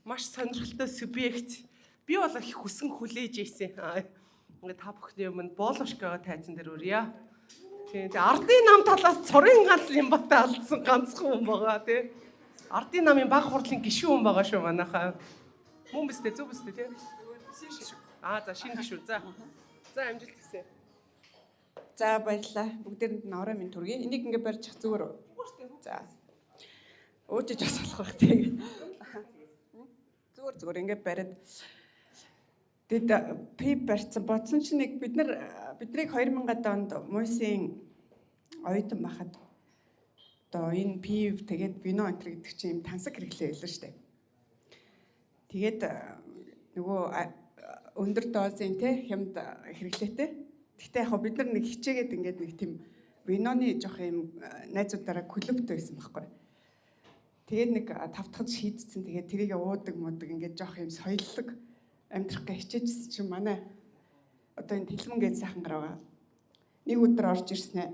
маш сонирхолтой субъект. Би бол их хүсэн хүлээж ийсэн. Ингээд та бүхний өмнө боолошкоо тайзан дээр өрье. Тэгээ ардын нам талаас цорын ганц Лимбатай алдсан ганцхан хүн байгаа тий. Ардын намын баг хурлын гишүүн хүн байгаа шүү манайхаа. Мөн бистэ зөв бистэ тий. За шинэ гишүүн. За амжилт хүсье. За баярлалаа. Бүгдээрэнд нь орой минь төргий. Энийг ингээд барьчих зүгээр. За. Өөжиж бас болох байх тийм. Зүгээр ингээд бариад тэд пип барьсан бодсон чинь нэг биднийг 2000-ад онд Мойсийн оюутан байхад одоо энэ пив тэгээд вино энтер гэдэг чинь юм тансаг хэрэглээ байлаа шүү дээ. Тэгээд нөгөө өндөр дозын те хямд хэрэглээтэй. Гэхдээ яг бид нар нэг хичээгээд ингээд нэг тийм виноны жоох юм найзуудаараа клубт байсан байхгүй. Тэгээд нэг тавтахад шийдсэн. Тэгээд тэрийг уудаг ингээд жоох юм соёллог амьдрах гэж хичээжсэн чинь манай одоо энэ тэлмэн гэж сайхан гараа. Нэг өдөр орж ирснэ.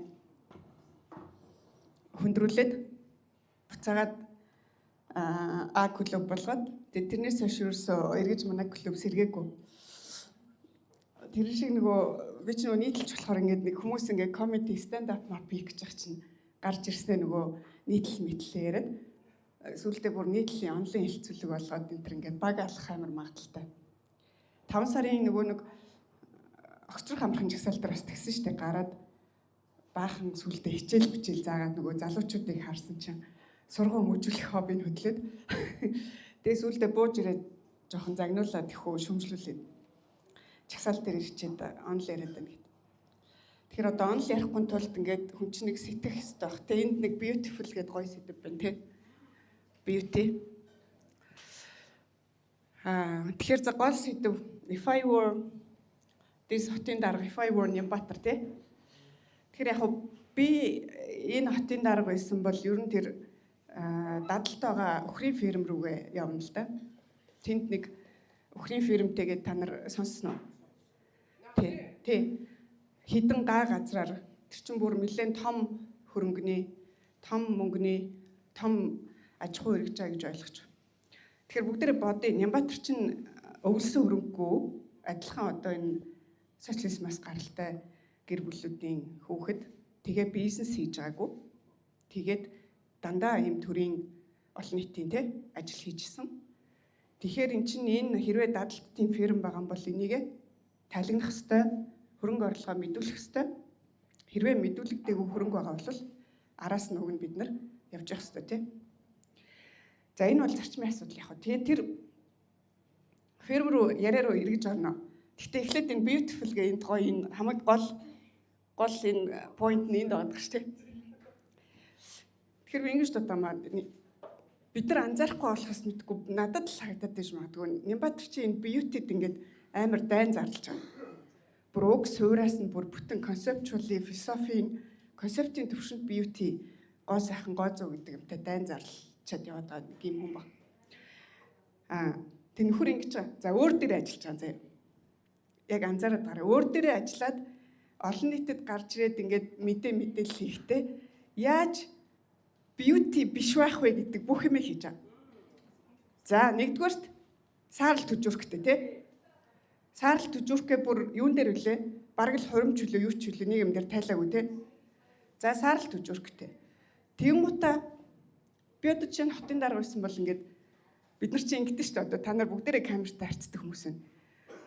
Хөндрүүлээд буцаагаад клуб болгоод тэрнээс хойш ерөөсөө эргэж манай клуб сэргээгүй. Тэр шиг нөгөө би ч нөгөө нийтлж болохоор ингээд нэг хүмүүс ингээд комеди stand up map хийж байгаа чинь гарч ирснэ нөгөө нийтлэл мэтлээ яриад сүүлдээ бүр нийтлэлийн онлайн хэлцүүлэг болгоод энэ төр ингээд баг алах амар магадaltaй. 5 сарын нөгөө нэг огцрох амархан жагсаалтаар бас тэгсэн штэ гараад баахан сүлдээ хичээл бичээл заагаад нөгөө залуучуудыг харсан чинь сургууль мөжүүлэх хоббиг хөдлөөд тэгээ сүлдээ бууж ирээд жоохон загнуулаад ихөө шөмжлүүлээд чагсаалт дээр ирчээд онл яриад байна гэд. Тэгэхээр одоо онл ярихгүй тулд ингээд хүн чинь нэг сэтгэх хэрэгтэй баг. Тэгээ энд нэг beautiful гэдэг гоё сэдв байна тий. Beauty. Тэгэхээр за гол сэдв if I were this хотын дарга if I were Нямбатар тий. Тэгэхээр яг би энэ хотын дарга байсан бол ер нь тэр дадалтайгаа өхрийн ферм рүүгээ явна л да. Тэнд нэг өхрийн фермтэйгээ та нар сонссноо? Тий. Хідэн га газраар тэр чин бүр нэлээд том хөрөнгөний, том мөнгөний, том аж ахуй хэрэгж байгаа гэж ойлгож байна. Тэгэхээр бүгдээрээ бодъё. Нямбатар чин өвлсөн хөрөнгөгүй адилхан одоо энэ социализмаас гаралтай гэр бүлүүдийн хүүхэд тэгээ бизнес хийж байгаагүй. Тэгээд дандаа ийм төрлийн олон нийтийн те ажил хийжсэн. Тэгэхээр эн чинь энэ хэрвээ дадалтын ферм байгаа бол энийг талигнах ёстой, хөрөнгө орлогоо мэдүүлэх ёстой. Хэрвээ мэдүүлэгдээгүй хөрөнгө байгаа бол араас нь уг нь бид нар явж явах ёстой тий. За энэ бол зарчмын асуудал яг. Тэгээд тэр ферм руу яриа руу эргэж орно. Гэхдээ эхлээд энэ beautiful гэх энэ гоё энэ хамаг гол энэ point нь энд байгаа шүү дээ. Тэгэхээр би ингэж бодомаа бид нар анзаарахгүй болохоос мэдгүй надад л харагдаад байж магадгүй. Нямбатар чи энэ beauty-д ингээд амар дайн зарлж байгаа. Бүр уг суураас нь бүр бүтэн conceptually philosophy-ийн концептийн төвшөнд beauty гоо сайхан гоо зөө гэдэг юмтай дайн зарлчаад яваад байгаа нэг юм хүн ба. Тэг нөхөр ингэж байгаа. За өөр дээр ажиллаж байгаа заяа. Яг анзаараад байгаа. Өөр дээрээ ажиллаад олон нийтэд гарч ирээд ингээд мэдээлэл хийхдээ яаж beauty биш байх вэ гэдэг бүх юмыг хийж байгаа. За нэгдүгээрт саарл төжөөрөхтэй тий. Саарл төжөөрөхөө бүр юун дээр үлээ? Бараг л хуримч үлээ юу ч үлээ нэг юм дээр тайлаагүй тий. За саарл төжөөрөхтэй. Тэнгуутаа би одоо чинь хотын дарга байсан бол ингээд бид нар чинь ингэдэж шүү дээ. Одоо та нар бүгдээрээ камертай харцдаг хүмүүс байна.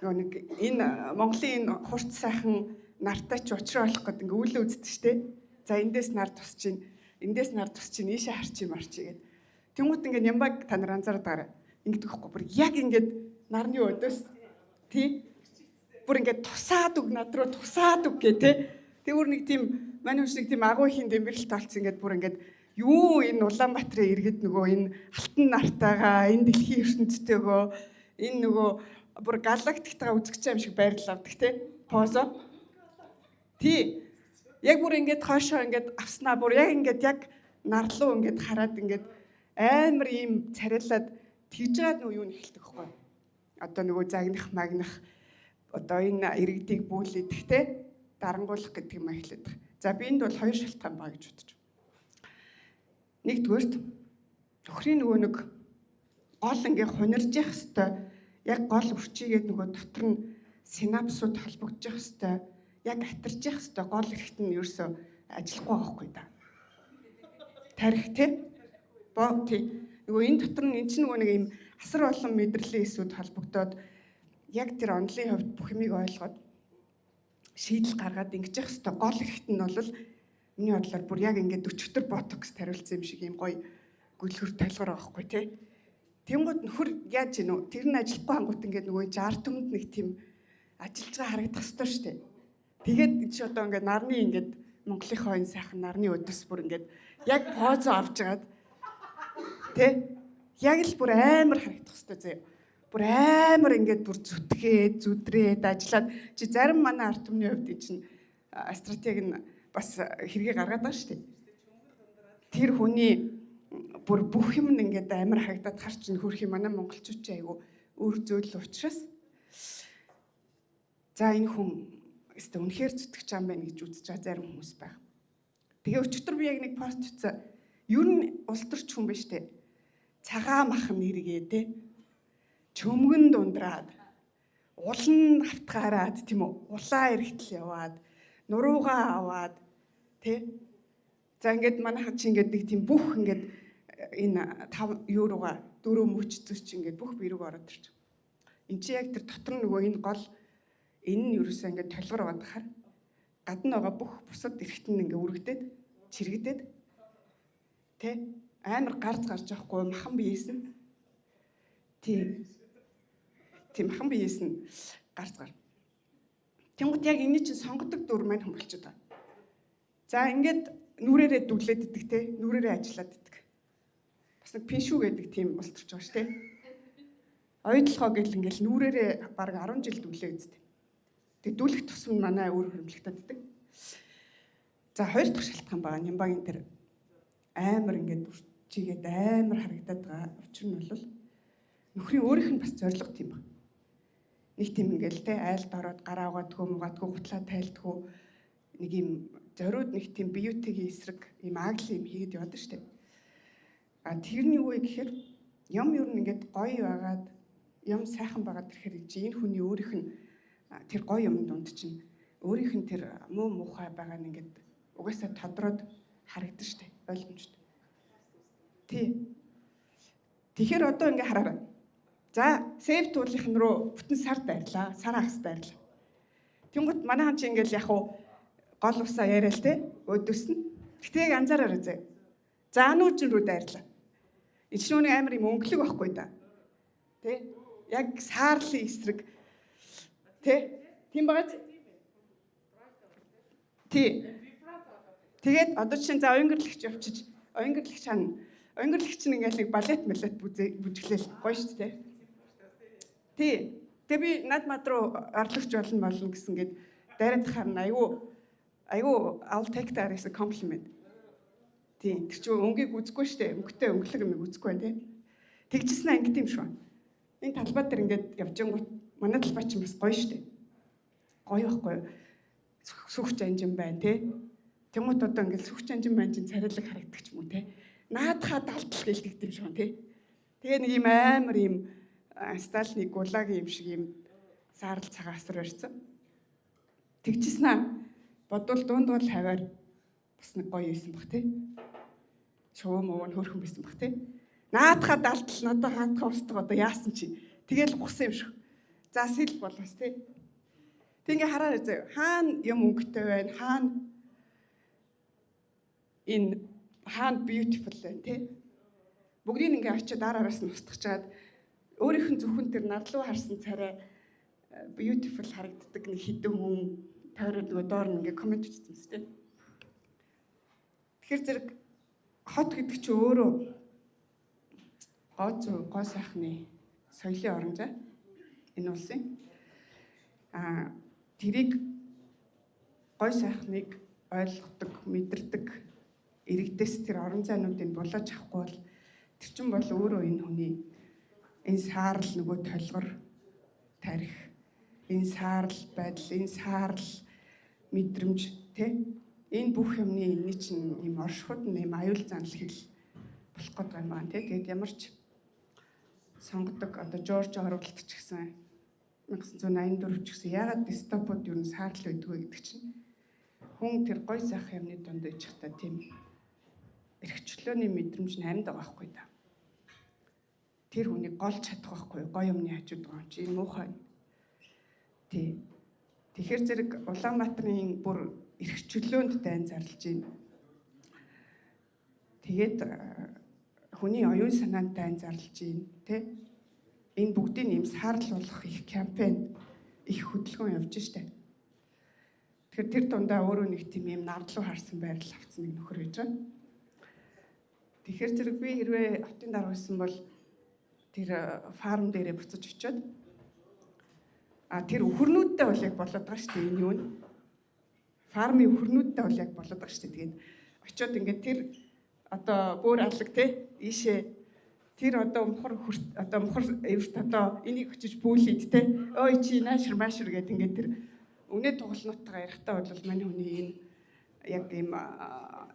Нөгөө нэг энэ Монголын энэ хурц сайхан нартай ч учраа болох гэдэг ингээ үйлээ үздэг шүү дээ. За эндээс нар тус чинь эндээс нар тус чинь ийшээ харчи марчи гэд. Тэнгуут ингээ Нямбаг та нар анзаараад байгаа. Ингэдэг хөхгүй бүр яг ингээд нарны өдөөс тий бүр ингээд тусаад үг над руу тусаад үг гэ тий. Тэгвэр нэг тийм манай хүн шиг тийм агуу ихийн дэмбэрэл талцсан ингээд бүр ингээд юу энэ Улаанбаатарын иргэд нөгөө энэ алтан нартайгаа энэ дэлхийн ертөнцтэйгөө энэ нөгөө бүр галактиктайгаа үзэж байгаа юм шиг байрлал авдаг тий. Позо. Тий. Яг бүр ингээд хоошоо ингээд авснаа бүр яг ингээд яг нарлуу ингээд хараад ингээд амар ийм царайлаад тэгж гад нөө юу нэхэлдэг хөхгүй. Одоо нөгөө загнах магнах одоо энэ иргэдийг бүүлэдэх те дарангуулах гэдэг юм эхлэдэг. За би энд бол хоёр шалтгаан ба гэж бодож байна. Нэгдүгээрт өхрийн нөгөө нэг гол ингээ хунирж явах хэвээр яг гол өвчигээд нөгөө дотор нь синапсууд холбогдож явах хэвээр яг атарж явах хэвээр гол эрэхт нь ерөөсөө ажиллахгүй байхгүй да. Тарих тий. Нөгөө энэ дотор нь эн чинь нөгөө нэг юм асар олон мэдрэлийн эсүүд холбогдоод яг тэр онлын хувьд бүх юмыг ойлгоод шийдэл гаргаад ингэж явах хэвээр гол эрэхт нь бол миний бодлоор бүр яг ингээд 40 ботокс тариулсан юм шиг юм гоё гүлхөр толгор байгаа байхгүй тий. Тэнгууд нөхөр яаж гинөө тэр нь ажиллахгүй хангууд ингээд нөгөө 60 төмөнд нэг тийм ажиллаж байгаа харагдах ёстой шүү дээ. Тэгээд чи одоо ингээд нарны ингээд Монголынхоо энэ сайхан нарны өдөс бүр ингээд яг поз авч жагаад тий яг л бүр амар харагдах ёстой заяа. Бүр амар ингээд бүр зүтгээд зүдрээд ажиллаад чи зарим манай ард түмний хувьд чинь стратеги нь бас хэрэгээ гаргаад байгаа шүү дээ. Тэр хүний бүр бүх юм ингээд амар харагдаад харч ин хөрх юм манай монголчууд ч айгу өөр зөөл учраас за энэ хүн өстө үнэхээр зүтгэж байгаа юм байна гэж үзэж байгаа зарим хүмүүс байна. Тэгээ өчигдөр би яг нэг пост хийсэн. Ер нь улс төрч хүн биш үү? Цагаан мах нэргээ те. Чөмгөн дундраад улан автгаараад тийм үү? Улаан эрэхтэл яваад нуруугаа аваад тий. За ингээд манайхан чи ингээд нэг тийм бүх ингээд энэ 5 еврога 4 мөч зүч ингээд бүх бэрэг ороод ирж. Энд чи яг тэр дотор нөгөө энэ гол энэ нь ерөөсөө ингээд толгор байгаа хахаар гадна байгаа бүх бусад эрэхт нь ингээд үргдээд чирэгдээд тий амар гарц гарч явахгүй махан биеэс нь тийм махан биеэс нь гарц гар. Тэнгууд яг энэ чинь сонгодог дүр маань хөнгөлчөд байна. За ингээд нүрээрээ дүглээд иддэг те нүрээрээ ажиллаад иддэг. Бас нэг пеншүү гэдэг тийм болторч байгаа ш те. Ойдлохоо гэл ингээл нүрээрээ баг 10 жил дүглээ үзтээ. Тэг дүлэх тусам манай өөр хөрөмлөгтөд иддэг. За хоёр дахь шалтгаан байгаа. Нямбагийн тэр амар ингээд чигээд амар харагдаад байгаа учир нь бол нөхрийн өөрийнх нь бас зориг тийм байна. Нэг тийм ингээл те айлд ороод гараа угаадгүй мугаадгүй гутлаа тайлдгүй нэг юм зориуд нэг тийм биютигийн эсрэг юм агли юм хийгээд явдаг штеп. А тэрний үе гэхээр юм ер нь ингээд гоё байгаад юм сайхан байгаад ирэхээр энэ хүний өөрийнх нь тэр гоё юм дунд чинь өөрийнх нь тэр муу муухай байгаа нь ингээд угаасаа тодроод харагдаж штеп. Ойлгомжтой. Тэгэхээр одоо ингээ хараарай. За, сейв туулынхан руу бүтэн сар дайрлаа. Сар хагас дайрлаа. Тэнгууд манайхан чи ингээл яг уу гол усаа яриа л те өдөөс нь. Гэтэ яг анзаараарай зэ. Заануужин руу дайрлаа. Ичнүүний амар юм өнгөлөг байхгүй да. Тэ? Яг саарлын эсрэг. Тэ? Тийм багаз? Тэгээд одоо чинь за оюнгөрлөгч явчиж оюнгөрлөгч хана оюнгөрлөгч нь ингээл нэг балет бүжиглээл гоё шүү дээ. Тэгээ би над мад руу орлогч болно гэсэн гээд дайраад харна айгүй I'll take that as a compliment. Тэр чинь өнгийг үзэхгүй шүү дээ. Өнгөтэй өнгөлөг юм үзэхгүй тий. Тэгжсэн анги тийм шүү. Энэ талбай дээр ингээд явжингууд манай талбай чинь бас гоё шүү дээ. Гоё байхгүй юу? Сүхч анжин байна тий. Тэмүүт одоо ингээд сүхч анжин байна чинь царайлаг харагддаг ч юм уу тий. Наадхаа далтал гэлдэг юм шүү тий. Тэгээ нэг юм амар юм Сталины гулагийн юм шиг юм саарл цагаан асар барьсан. Тэгжсэн аа бодвол дундгал хаваар бас нэг гоё байсан баг тий. Шуу муу нь хөөрхөн байсан баг тий. Наадхаа далтал надад хаатхаа устдаг одоо яасан чи. Тэгэл ухсан юм шүү. За сэл болоос тий. Тэг ингээ хараарай заяа. Хаана юм өнгөтэй байна? Хаана beautiful байна тий. Бүгдийг ингээ очиод араас нь устгах чаад өөрийнх нь зөвхөн тэр нарлуу харсан царай beautiful харагддаг нэг хідэн хүн тойроод нөгөө доор нь ингээ коммент хийсэн юм шүү дээ. Тэгэхээр зэрэг хот гэдэг чинь өөрөө гоо сайхны соёлын оромжоо энэ улсын тэрийг гой сайхныг ойлгодог, мэдэрдэг иргэдээс тэр орон зайнуудыг булааж авахгүй бол тэр чинь бол өөрөө энэ хүний энэ саарл нөгөө толгор тарих, энэ саарл байдал, энэ саарл мэдрэмж тий энэ бүх юмны энэ чинь юм оршихуд нь юм аюул занал хэл болох гэдэг юм байна тий. Тэгээд ямар ч сонгодог одоо Жорж Оруэллт ч гэсэн 1984 ч гэсэн яагаад дистопууд юу н саарл байдгүй гэдэг чинь хүн тэр гой сайхан юмны дунд иж та тийм эрхчлөөний мэдрэмж амьд байгаа байхгүй да. Тэр хүнийг голж чадах байхгүй гой юмны хажууд байгаа юм чи энэ муухай. Тий. Тэгэхээр зэрэг Улаанбаатарын бүр эрхчлөөнд дайн зарлж байна. Тэгээд хүний оюун санаанд дайн зарлж байна, тий? Энэ бүгдийн юм саарлуулах их кампайн, их хөдөлгөөн явж штэ. Тэгэхээр тэр дундаа өөрөө нэг тийм юм нардлуу харсан байрал авсан нэг нөхөр байж байгаа. Тэгэхээр зэрэг би хэрвээ хотын дарга байсан бол тэр фарм дээрээ буцаж очиод тэр өхөрнүүдтэй бол яг болоод байгаа шүү дээ энэ юу нь. Фармын өхөрнүүдтэй бол яг болоод байгаа шүү дээ. Тэгээд очиод ингээд тэр одоо бүр алаг те ийшээ тэр одоо мохор эвэрт одоо энийг очиж бүүлээд те ой чи наашир маашир гэдэг ингээд тэр өнөө тугалнуудтайгаа ярихдаа бол манай хүний энэ яг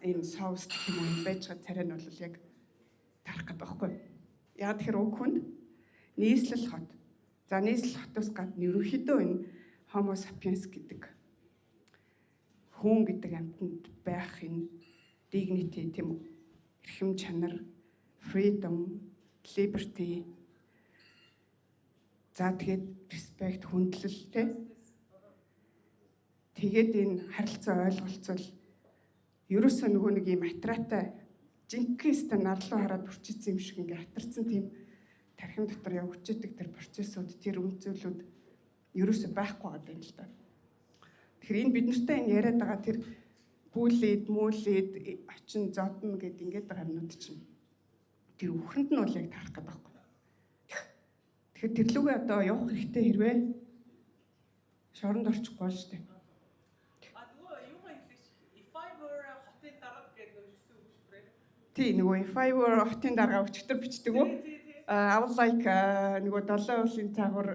ийм соус гэх юм байж байгаа царай нь бол яг тарах гэдэг байхгүй. Яг тэр уг хүнд нийслэл хот. За нийслэл хотоос гадна ерөнхийдөө энэ Homo sapiens гэдэг хүн гэдэг амьтанд байх энэ dignity тийм үү? Эрхэм чанар, freedom, liberty. За тэгээд respect, хүндлэл тий. Тэгээд энэ харилцаа ойлголцол ерөөсөө нөгөө нэг юм атраатай жинхэнэ нарлуу хараад үрчээсэн юм шиг ингээ хатарсан тийм тархин дотор явагддаг тэр процессууд, тэр үнцүүлүүд ерөөсөө байхгүй байгаа юм л да. Тэгэхээр энэ бид нартай энэ яриад байгаа тэр бүүлээд, мүүлээд, очин зодно гэд ингээд байгаа юмнууд чинь тэр үхэнд нь бол яг тарах гэдэг байхгүй. Тэгэхээр тэр лүгээ одоо явах хэрэгтэй хэрвээ шоронд орчихгүй шүү дээ. Тий нөгөө if I were хотын дарга өчтөр бичдэг үү? I would like нөгөө 7 уулын цаагуур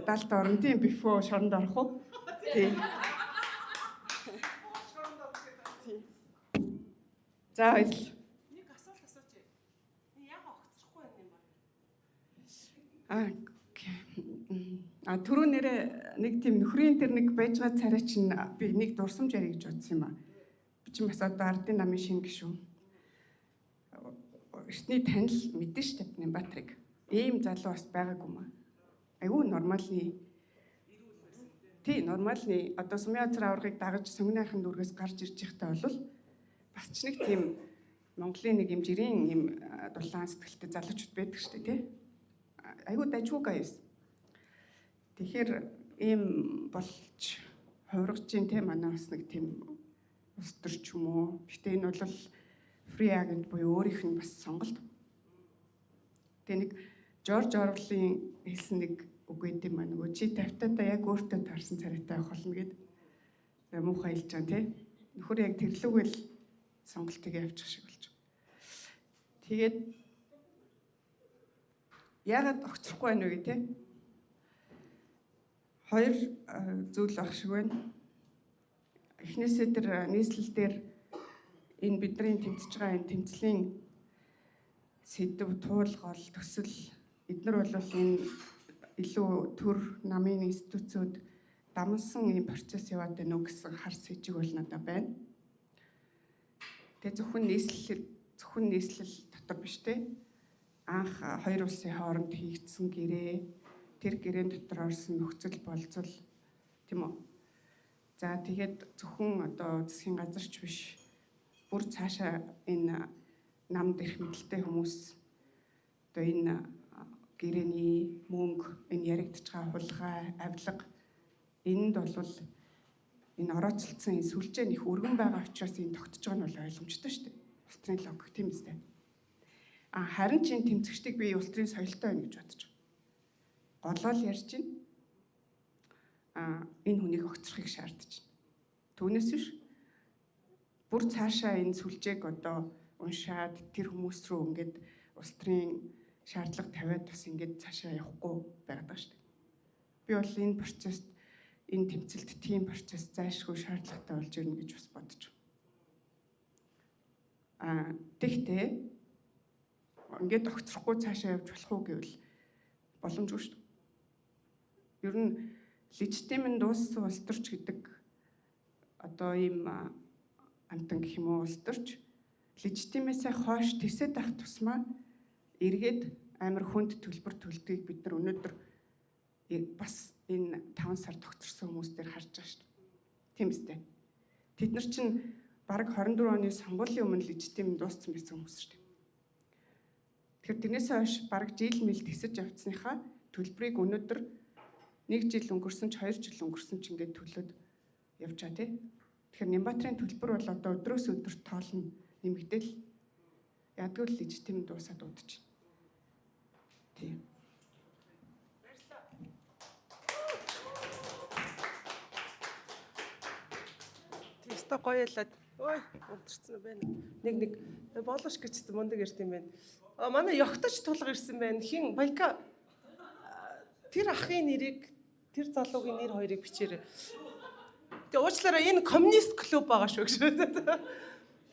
70 орн тийм before шоронд орох уу? Тий. За баярлалаа. Нэг асуулт асууж. Яг огцрохгүй юм байна. Түрүү нэрээ нэг тийм нөхрийн тэр нэг байж байгаа царай чинь би нэг дурсамж ярих гэж бодсон юм аа. Би ч бас одоо ардын намын шинэ гишүүн. Эртний танил мэдэн ш тавьны Баатрийг. Ийм залуу бас байгаагүй маа. Айгүй нормалны. Тий, нормалны одоо сумын цар аврагыг дагаж сүмнийхэн дүргээс гарч ирж байхдаа бол бас ч нэг тийм Монголын нэг юм жирийн юм дулаан сэтгэлтэй залуучууд байдаг шүү дээ, тий. Айгүй дайгуугаа юм. Тэгэхээр ийм болж хувиргаж чинь тий манай бас нэг тийм устөрч юм уу. Гэтэ энэ бол free agent буюу өөрийнх нь бас сонголт. Тэгээ нэг Жорж Оруэллийн хэлсэн нэг үг гэдэг юм аа нөгөө чи 50-таа яг өөртөө таарсан царайтай авах болно гэд муухай хэлж байгаа тий. Нөхөр яг тэрлүүгэл сонголтыг явуучих шиг болж байгаа. Тэгээд яагаад огцрохгүй байна вэ гэ тий? Хоёр зүйл ах шиг байна. Эхнээсээ тэр нийслэл дээр энэ бидний тэмцэж байгаа энэ тэмцлийн сэдв, туулгал, төсөл эдгээр бол энэ илүү төр намын институцүүд дамсан ийм процесс яваад байна уу гэсэн хар сэжиг бол надад байна. Тэгээ зөвхөн нийслэл дотор биш те. Анх хоёр улсын хооронд хийгдсэн гэрээ, тэр гэрээн дотор орсон нөхцөл болцол тийм үү. За тэгээд зөвхөн одоо засгийн газарч биш бүр цаашаа энэ намд ирэх мэдлэлтэй хүмүүс одоо энэ гэрээний мөнгө, энэ яригдж байгаа хулгай, авилга энд бол энэ орооцолцсон энэ сүлжээ их өргөн байгаа учраас энэ тогтож байгаа нь бол ойлгомжтой шүү дээ. Улс төрийн логик тийм үстэй. Харин ч энэ тэмцэгчдийг би улс төрийн соёлтой байна гэж бодож байгаа. Голоол ярьж байна. Энэ хүнийг огцрохыг шаардаж байна. Түүнээс биш бүр цаашаа энэ сүлжээг одоо уншаад тэр хүмүүс рүү ингээд улс төрийн шаардлага тавиад бас ингээд цаашаа явахгүй байгаад байгаа шүү дээ. Би бол энэ процесс энэ тэмцэлд тийм процесс зайлшгүй шаардлагатай болж ирнэ гэж бас бодож байна. Тэгэхдээ ингээд огцрохгүй цаашаа явж болох уу гэвэл боломжгүй шүү дээ. Ер нь легитимэн дууссан улс төрч гэдэг одоо ийм амтан гэх юм уу улс төрч легитимээсээ хойш тэсэд авах тусмаа эргээд амар хүнд төлбөр төлдгийг бид нар өнөөдөр бас энэ 5 сар тогтворсон хүмүүстээр харж байгаа шүү дээ. Тийм үстэй. Тэд нар чинь бараг 24 оны сонгуулийн өмнө легитим дууссан байсан хүмүүс шүү дээ. Тэгэхээр тэрнээс хойш бараг жил мэл тэсэж явцсныхаа төлбөрийг өнөөдөр 1 жил өнгөрсөн ч 2 жил өнгөрсөн ч ингээд төлөөд явж байгаа тийм. Тэгэхээр Нямбатрын төлбөр бол одоо өдрөөс өдөрт тоолно нэмэгдээл. Ядгүй л легитим дуусаад удаж байна. Тийм. Тэстэ гоёлаад ой унтарсан байна. Нэг болоош гэж мундаг ирд юм байна. Манай ёгточ тулга ирсэн байна. Хин Баяка тэр ахын нэрийг тэр залуугийн нэр хоёрыг бичээрэй. Тэгээ уучлаарай энэ коммунист клуб байгаа шүү гэж.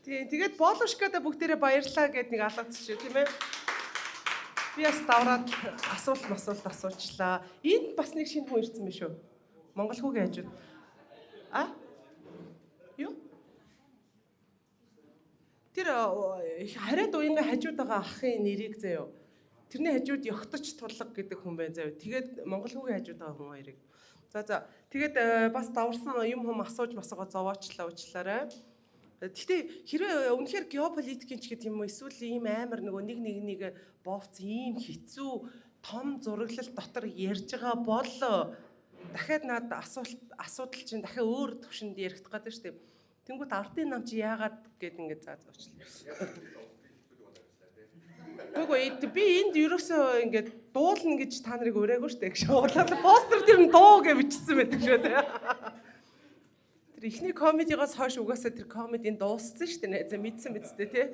Тийм тэгээд болошкада бүгдээрээ баярлаа гэд нэг алгацчих тийм ээ. Би бас давраад асуулт асуучлаа. Энд бас нэг шинэ хүн ирсэн байна шүү. Монгол хүүгийн хажууд. Юу? Тэр хараад уянга хажууд байгаа ахын нэрийг заяа. Тэрний хажууд ёгточ тулга гэдэг хүн байна заяа. Тэгээд монгол хүүгийн хажууд байгаа хүн хоёрыг. За тэгээд бас даварсан юм асууж масгаа зовоочлаа уучлаарай. Гэхдээ хэрвээ үнэхээр геополитикийн ч гэдэг юм уу эсвэл ийм амар нөгөө нэг бовц ийм хэцүү том зураглал дотор ярьж байгаа бол дахиад над асуудал чинь дахиад өөр төвшөнд яригдах гэдэг шүү дээ. Тэнгүүд ардын нам чи яагаад гэд ингээд заавчлаа. Үгүй би энд ерөөсөө ингээд дуулна гэж та нарыг ураагүй шүү дээ гэж уурлаад постэр тэр нь дуу гэж бичсэн байдаг шүү дээ. Тэр ихний комедигоос хойш угаасаа тэр комедийн дууссан шүү дээ. За мэдсэн тий.